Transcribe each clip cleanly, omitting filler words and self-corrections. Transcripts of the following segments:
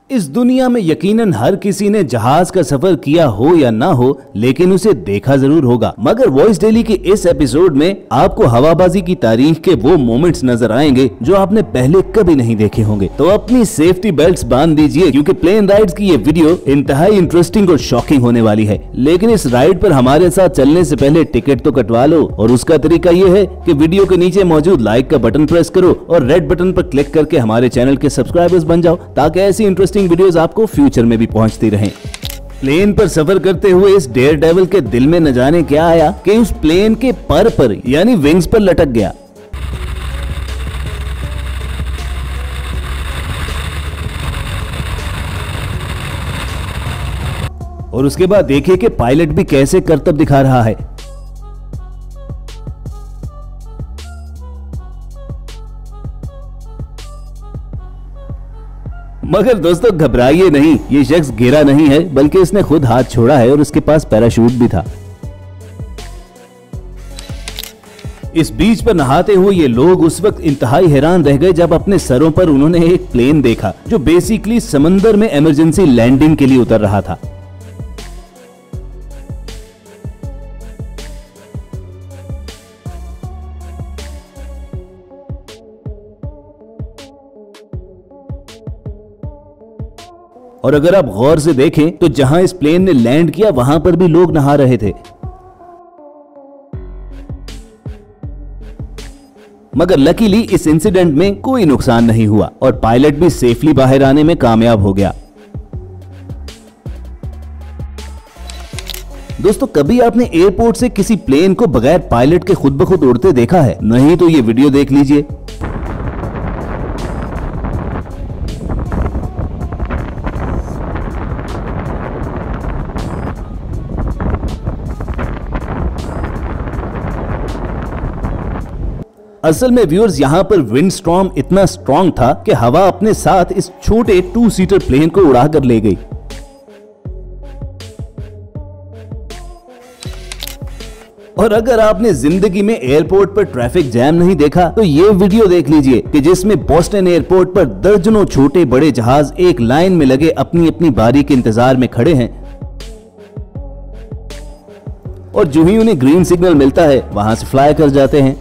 इस दुनिया में यकीनन हर किसी ने जहाज का सफर किया हो या ना हो, लेकिन उसे देखा जरूर होगा। मगर वॉइस डेली के इस एपिसोड में आपको हवाबाजी की तारीख के वो मोमेंट्स नजर आएंगे जो आपने पहले कभी नहीं देखे होंगे। तो अपनी सेफ्टी बेल्ट्स बांध दीजिए, क्योंकि प्लेन राइड्स की ये वीडियो इंतहाई इंटरेस्टिंग और शॉकिंग होने वाली है। लेकिन इस राइड पर हमारे साथ चलने से पहले टिकट तो कटवा लो, और उसका तरीका ये है कि वीडियो के नीचे मौजूद लाइक का बटन प्रेस करो और रेड बटन पर क्लिक करके हमारे चैनल के सब्सक्राइबर्स बन जाओ, ताकि ऐसी इंटरेस्टिंग वीडियोस आपको फ्यूचर में भी पहुंचती रहें। प्लेन पर सफर करते हुए इस डेयर डेविल के दिल में न जाने क्या आया कि उस प्लेन के पर यानी विंग्स पर लटक गया। और उसके बाद देखिए कि पायलट भी कैसे करतब दिखा रहा है। मगर दोस्तों घबराइए नहीं, ये शख्स गिरा नहीं है, बल्कि इसने खुद हाथ छोड़ा है और उसके पास पैराशूट भी था। इस बीच पर नहाते हुए ये लोग उस वक्त इंतहाई हैरान रह गए जब अपने सरों पर उन्होंने एक प्लेन देखा जो बेसिकली समंदर में इमरजेंसी लैंडिंग के लिए उतर रहा था। और अगर आप गौर से देखें तो जहां इस प्लेन ने लैंड किया वहां पर भी लोग नहा रहे थे। मगर लकीली इस इंसिडेंट में कोई नुकसान नहीं हुआ और पायलट भी सेफली बाहर आने में कामयाब हो गया। दोस्तों कभी आपने एयरपोर्ट से किसी प्लेन को बगैर पायलट के खुद ब खुद उड़ते देखा है? नहीं तो ये वीडियो देख लीजिए। असल में व्यूअर्स यहाँ पर विंड स्टॉर्म इतना स्ट्रॉन्ग था कि हवा अपने साथ इस छोटे 2 सीटर प्लेन को उड़ा कर ले गई। और अगर आपने जिंदगी में एयरपोर्ट पर ट्रैफिक जैम नहीं देखा तो ये वीडियो देख लीजिए कि जिसमें बोस्टन एयरपोर्ट पर दर्जनों छोटे बड़े जहाज एक लाइन में लगे अपनी अपनी बारी के इंतजार में खड़े हैं, और जो ही उन्हें ग्रीन सिग्नल मिलता है वहां से फ्लाई कर जाते हैं।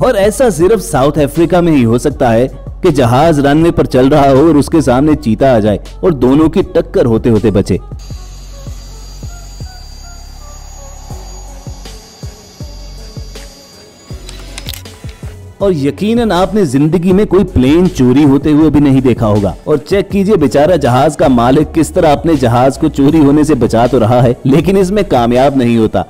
और ऐसा सिर्फ साउथ अफ्रीका में ही हो सकता है कि जहाज रनवे पर चल रहा हो और उसके सामने चीता आ जाए और दोनों की टक्कर होते होते बचे। और यकीनन आपने जिंदगी में कोई प्लेन चोरी होते हुए भी नहीं देखा होगा। और चेक कीजिए बेचारा जहाज का मालिक किस तरह अपने जहाज को चोरी होने से बचा तो रहा है, लेकिन इसमें कामयाब नहीं होता।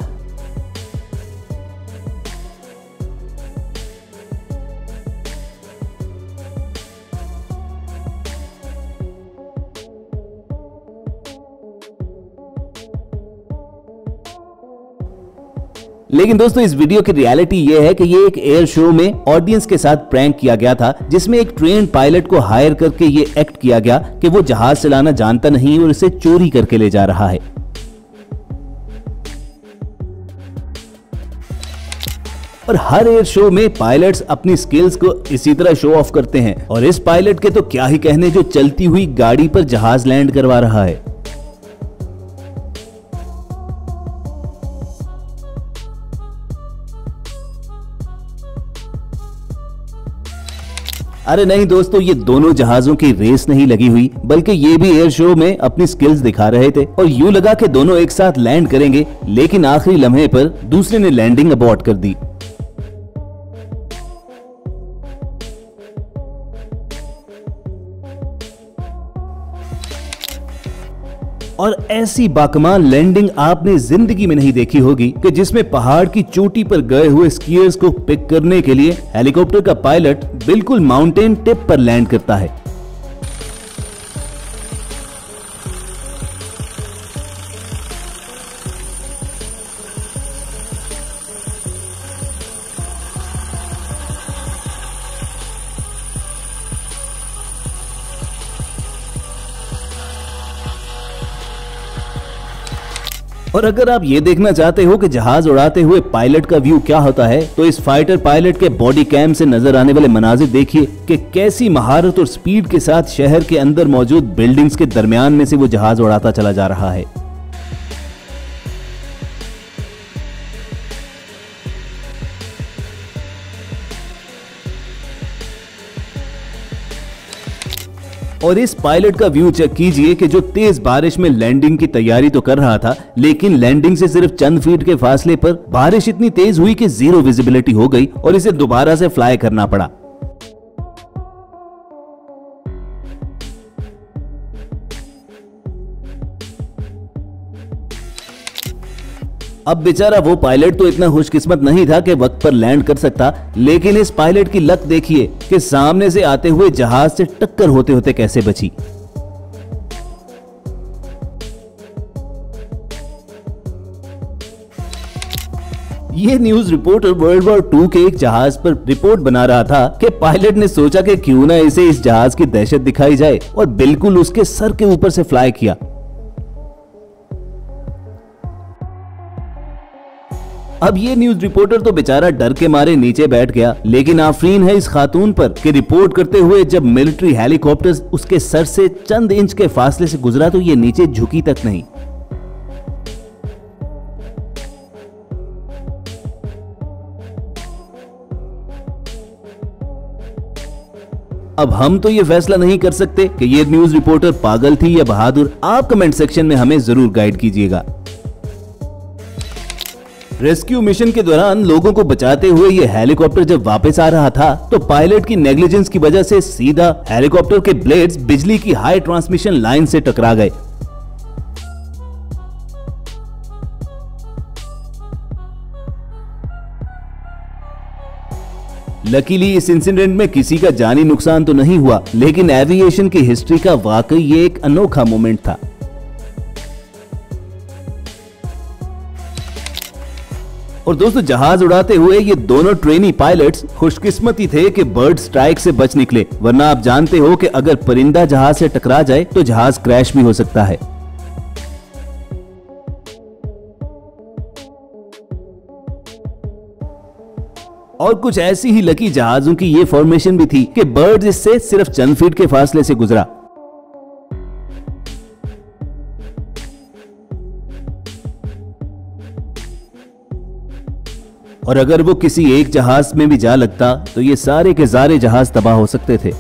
लेकिन दोस्तों इस वीडियो की रियलिटी ये है कि ये एक एयर शो में ऑडियंस के साथ प्रैंक किया गया था, जिसमें एक ट्रेन पायलट को हायर करके ये एक्ट किया गया कि वो जहाज चलाना जानता नहीं और इसे चोरी करके ले जा रहा है। और हर एयर शो में पायलट्स अपनी स्किल्स को इसी तरह शो ऑफ करते हैं, और इस पायलट के तो क्या ही कहने जो चलती हुई गाड़ी पर जहाज लैंड करवा रहा है। अरे नहीं दोस्तों, ये दोनों जहाजों की रेस नहीं लगी हुई, बल्कि ये भी एयर शो में अपनी स्किल्स दिखा रहे थे और यूं लगा कि दोनों एक साथ लैंड करेंगे, लेकिन आखिरी लम्हे पर दूसरे ने लैंडिंग अबॉर्ट कर दी। और ऐसी बाकमाल लैंडिंग आपने जिंदगी में नहीं देखी होगी कि जिसमें पहाड़ की चोटी पर गए हुए स्कीयर्स को पिक करने के लिए हेलीकॉप्टर का पायलट बिल्कुल माउंटेन टिप पर लैंड करता है। और अगर आप ये देखना चाहते हो कि जहाज उड़ाते हुए पायलट का व्यू क्या होता है, तो इस फाइटर पायलट के बॉडी कैम से नजर आने वाले मनाजिर देखिए कि कैसी महारत और स्पीड के साथ शहर के अंदर मौजूद बिल्डिंग्स के दरमियान में से वो जहाज उड़ाता चला जा रहा है। और इस पायलट का व्यू चेक कीजिए कि जो तेज बारिश में लैंडिंग की तैयारी तो कर रहा था, लेकिन लैंडिंग से सिर्फ चंद फीट के फासले पर बारिश इतनी तेज हुई कि जीरो विजिबिलिटी हो गई और इसे दोबारा से फ्लाई करना पड़ा। अब बेचारा वो पायलट तो इतना खुशकिस्मत नहीं था कि वक्त पर लैंड कर सकता, लेकिन इस पायलट की लक देखिए कि सामने से आते हुए जहाज से टक्कर होते होते कैसे बची। ये न्यूज रिपोर्टर वर्ल्ड वॉर 2 के एक जहाज पर रिपोर्ट बना रहा था कि पायलट ने सोचा कि क्यों ना इसे इस जहाज की दहशत दिखाई जाए और बिल्कुल उसके सर के ऊपर से फ्लाई किया। अब ये न्यूज रिपोर्टर तो बेचारा डर के मारे नीचे बैठ गया, लेकिन आफरीन है इस खातून पर कि रिपोर्ट करते हुए जब मिलिट्री हेलीकॉप्टर उसके सर से चंद इंच के फासले से गुजरा तो ये नीचे झुकी तक नहीं। अब हम तो ये फैसला नहीं कर सकते कि ये न्यूज रिपोर्टर पागल थी या बहादुर। आप कमेंट सेक्शन में हमें जरूर गाइड कीजिएगा। रेस्क्यू मिशन के दौरान लोगों को बचाते हुए ये हेलीकॉप्टर जब वापस आ रहा था तो पायलट की नेग्लिजेंस की वजह से सीधा हेलीकॉप्टर के ब्लेड्स बिजली की हाई ट्रांसमिशन लाइन से टकरा गए। लकीली इस इंसिडेंट में किसी का जानी नुकसान तो नहीं हुआ, लेकिन एविएशन की हिस्ट्री का वाकई ये एक अनोखा मोमेंट था। और दोस्तों, जहाज उड़ाते हुए ये दोनों ट्रेनी पायलट्स खुशकिस्मती थे कि बर्ड स्ट्राइक से बच निकले, वरना आप जानते हो कि अगर परिंदा जहाज से टकरा जाए तो जहाज क्रैश भी हो सकता है। और कुछ ऐसी ही लकी जहाजों की ये फॉर्मेशन भी थी कि बर्ड इससे सिर्फ चंद फीट के फासले से गुजरा। और अगर वो किसी एक जहाज में भी जा लगता तो ये सारे के सारे जहाज तबाह हो सकते थे।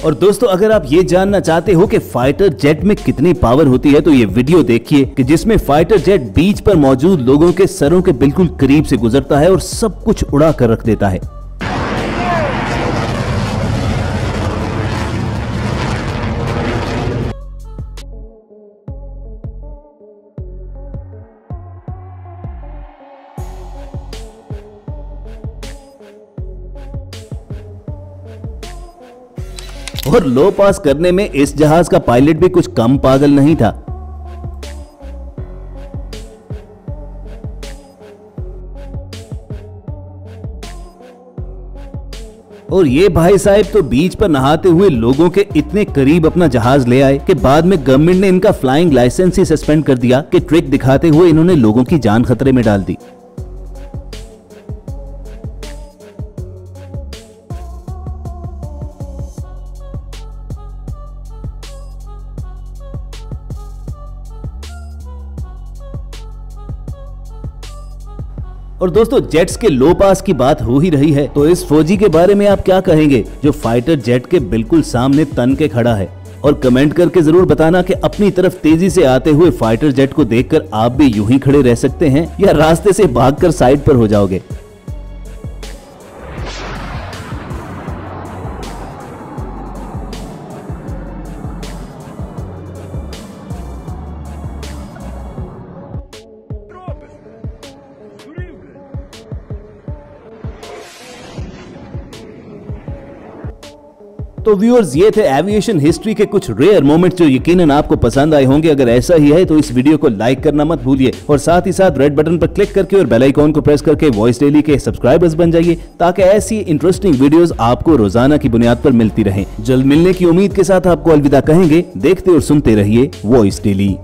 और दोस्तों, अगर आप ये जानना चाहते हो कि फाइटर जेट में कितनी पावर होती है तो ये वीडियो देखिए कि जिसमें फाइटर जेट बीच पर मौजूद लोगों के सरों के बिल्कुल करीब से गुजरता है और सब कुछ उड़ा कर रख देता है। और लो पास करने में इस जहाज का पायलट भी कुछ कम पागल नहीं था। और ये भाई साहब तो बीच पर नहाते हुए लोगों के इतने करीब अपना जहाज ले आए कि बाद में गवर्नमेंट ने इनका फ्लाइंग लाइसेंस ही सस्पेंड कर दिया कि ट्रिक दिखाते हुए इन्होंने लोगों की जान खतरे में डाल दी। और दोस्तों, जेट्स के लो पास की बात हो ही रही है तो इस फौजी के बारे में आप क्या कहेंगे जो फाइटर जेट के बिल्कुल सामने तन के खड़ा है? और कमेंट करके जरूर बताना कि अपनी तरफ तेजी से आते हुए फाइटर जेट को देखकर आप भी यूं ही खड़े रह सकते हैं या रास्ते से भागकर साइड पर हो जाओगे। तो व्यूअर्स, ये थे एविएशन हिस्ट्री के कुछ रेयर मोमेंट्स जो यकीनन आपको पसंद आए होंगे। अगर ऐसा ही है तो इस वीडियो को लाइक करना मत भूलिए और साथ ही साथ रेड बटन पर क्लिक करके और बेल आइकॉन को प्रेस करके वॉइस डेली के सब्सक्राइबर्स बन जाइए ताकि ऐसी इंटरेस्टिंग वीडियोस आपको रोजाना की बुनियाद पर मिलती रहें। जल्द मिलने की उम्मीद के साथ आपको अलविदा कहेंगे। देखते और सुनते रहिए वॉइस डेली।